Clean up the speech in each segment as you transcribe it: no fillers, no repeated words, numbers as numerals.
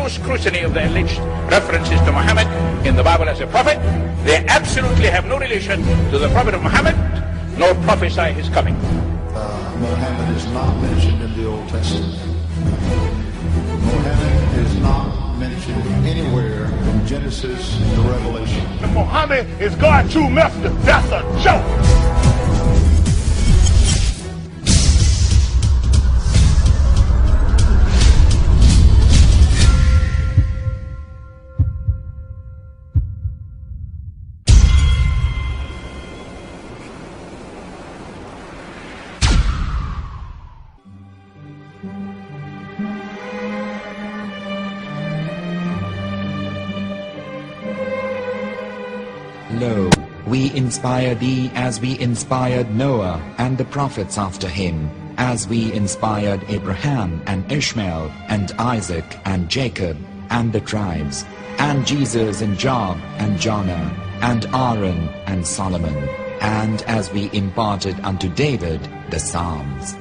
no scrutiny of the alleged references to Muhammad in the Bible as a prophet. They absolutely have no relation to the prophet of Muhammad, nor prophesy his coming. Muhammad is not mentioned in the Old Testament. Muhammad is not mentioned anywhere from Genesis to Revelation. Muhammad is God's true messenger. That's a joke. Lo, we inspire thee as we inspired Noah and the prophets after him, as we inspired Abraham and Ishmael and Isaac and Jacob and the tribes, and Jesus and Job and Jonah and Aaron and Solomon, and as we imparted unto David the Psalms.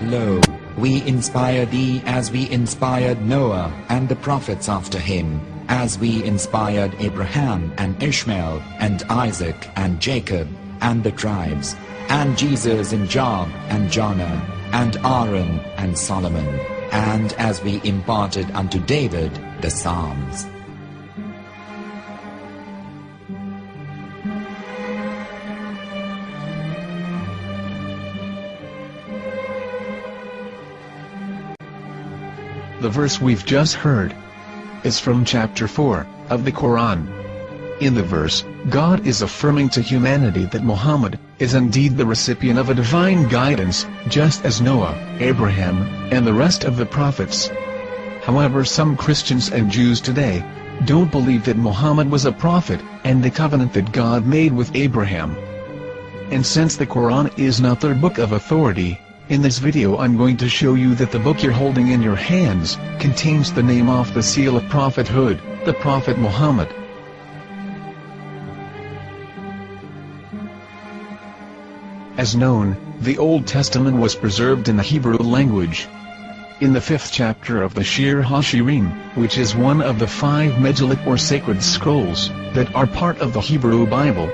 Lo, we inspire thee as we inspired Noah and the prophets after him, as we inspired Abraham and Ishmael and Isaac and Jacob and the tribes, and Jesus and Job and Jonah and Aaron and Solomon, and as we imparted unto David the Psalms. The verse we've just heard is from chapter 4 of the Quran. In the verse, God is affirming to humanity that Muhammad is indeed the recipient of a divine guidance, just as Noah, Abraham, and the rest of the prophets. However, some Christians and Jews today don't believe that Muhammad was a prophet and the covenant that God made with Abraham. And since the Quran is not their book of authority, in this video I'm going to show you that the book you're holding in your hands contains the name off the seal of prophethood, the Prophet Muhammad. As known, the Old Testament was preserved in the Hebrew language. In the 5th chapter of the Shir HaShirim, which is one of the 5 Megillat or sacred scrolls that are part of the Hebrew Bible,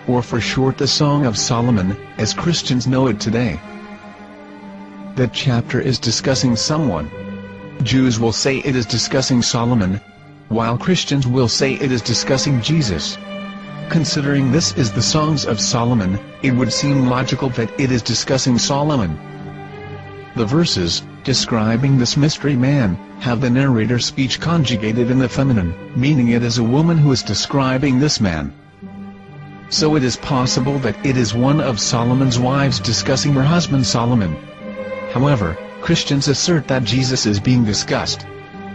or for short the Song of Solomon, as Christians know it today. That chapter is discussing someone. Jews will say it is discussing Solomon, while Christians will say it is discussing Jesus. Considering this is the Songs of Solomon, it would seem logical that it is discussing Solomon. The verses, describing this mystery man, have the narrator's speech conjugated in the feminine, meaning it is a woman who is describing this man. So it is possible that it is one of Solomon's wives discussing her husband Solomon. However, Christians assert that Jesus is being discussed,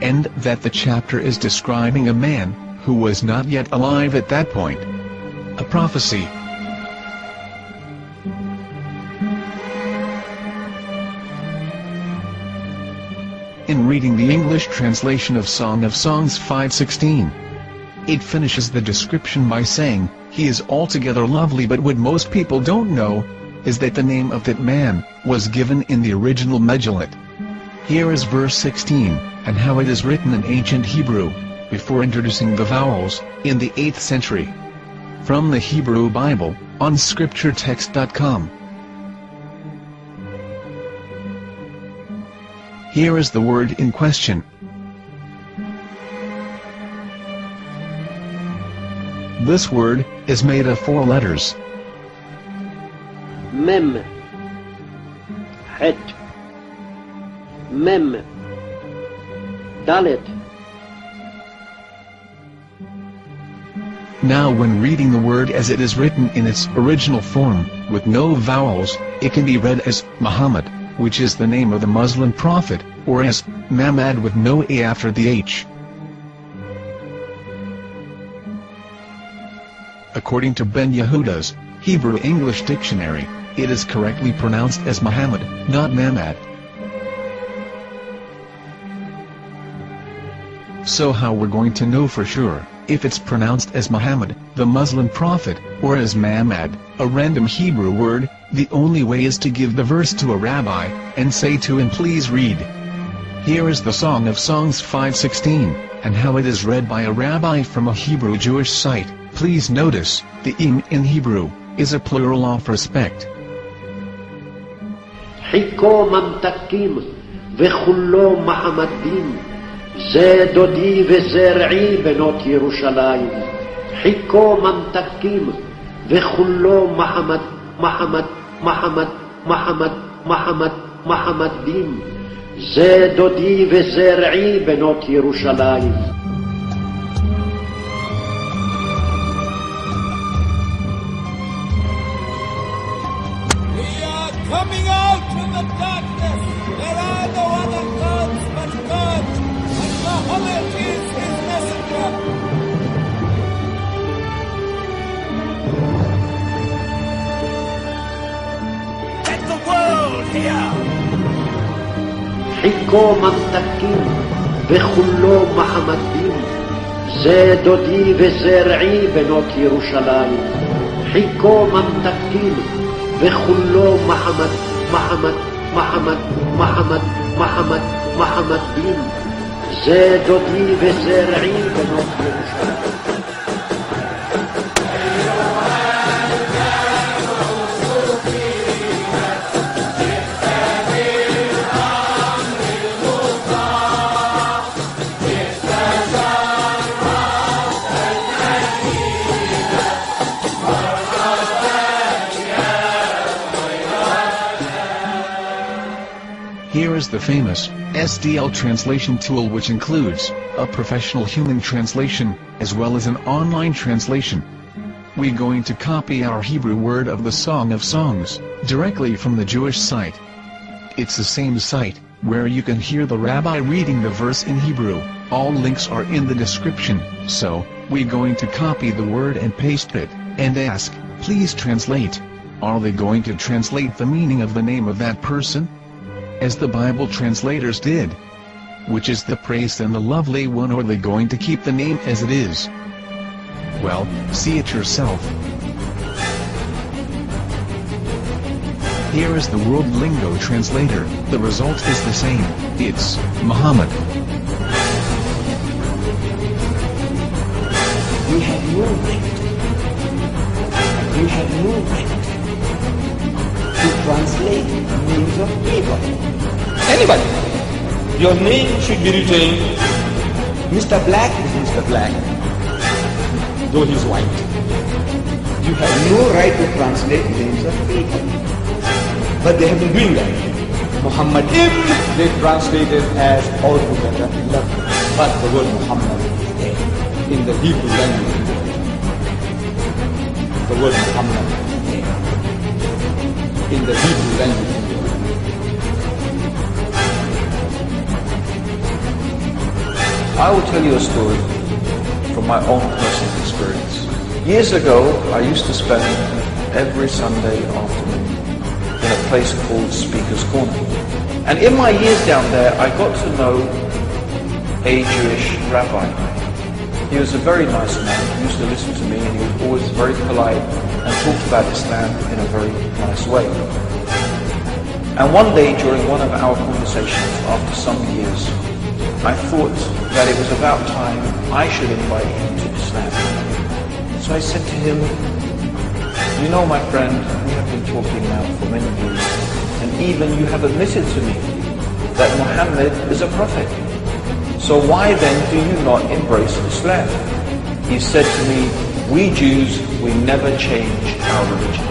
and that the chapter is describing a man who was not yet alive at that point. A prophecy. In reading the English translation of Song of Songs 5:16, it finishes the description by saying, "He is altogether lovely," but what most people don't know is that the name of that man was given in the original Megillat. Here is verse 16, and how it is written in ancient Hebrew, before introducing the vowels, in the 8th century. From the Hebrew Bible, on scripturetext.com. Here is the word in question. This word is made of 4 letters. Mem, Het, Mem, Dalet. Now when reading the word as it is written in its original form, with no vowels, it can be read as Muhammad, which is the name of the Muslim prophet, or as Mamad with no A after the H. According to Ben Yehuda's Hebrew English Dictionary, it is correctly pronounced as Muhammad, not Mamad. So how we're going to know for sure if it's pronounced as Muhammad, the Muslim prophet, or as Mamad, a random Hebrew word? The only way is to give the verse to a rabbi, and say to him, please read. Here is the Song of Songs 5:16, and how it is read by a rabbi from a Hebrew Jewish site. Please notice, the im in Hebrew is a plural of respect. חיכו ממתקים וחולו מחמדים, זה דודי וזרעי בנות ירושלים. חיכו ממתקים וחולו מחמדים, זה דודי וזרעי בנות ירושלים. Coming out from the darkness, there are no other gods but God, and Muhammad is his messenger. Let the world hear. חיכו ממתקים וחולו מחמדים, זה דודי וזרעי בנות ירושלים. חיכו ממתקים וחולו מחמדים, זה דודי וזרעי בנות ירושלים. Here is the famous SDL translation tool, which includes a professional human translation, as well as an online translation. We're going to copy our Hebrew word of the Song of Songs, directly from the Jewish site. It's the same site, where you can hear the rabbi reading the verse in Hebrew. All links are in the description, so, we're going to copy the word and paste it, and ask, please translate. Are they going to translate the meaning of the name of that person? As the Bible translators did? Which is the praised and the lovely one, or are they going to keep the name as it is? Well, see it yourself. Here is the World Lingo Translator. The result is the same. It's Muhammad. We have no right. We have no right to translate names of people. Anybody. Your name should be written, Mr. Black is Mr. Black, though he's white. You have no right to translate names of people. But they have been doing that. Muhammad ibn, they translated as altogether lovely. But the word Muhammad is there in the Hebrew language. The word Muhammad is there in the Hebrew language. I will tell you a story from my own personal experience. Years ago, I used to spend every Sunday afternoon in a place called Speaker's Corner. And in my years down there, I got to know a Jewish rabbi. He was a very nice man. He used to listen to me, and he was always very polite and talked about Islam in a very nice way. And one day, during one of our conversations, after some years, I thought that it was about time I should invite him to Islam. So I said to him, you know, my friend, we have been talking now for many years, and even you have admitted to me that Muhammad is a prophet. So why then do you not embrace Islam? He said to me, we Jews, we never change our religion.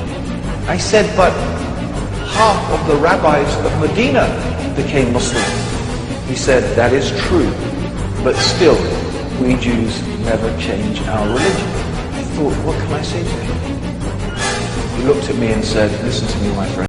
I said, but half of the rabbis of Medina became Muslim. He said, that is true, but still, we Jews never change our religion. I thought, what can I say to him? He looked at me and said, listen to me, my friend.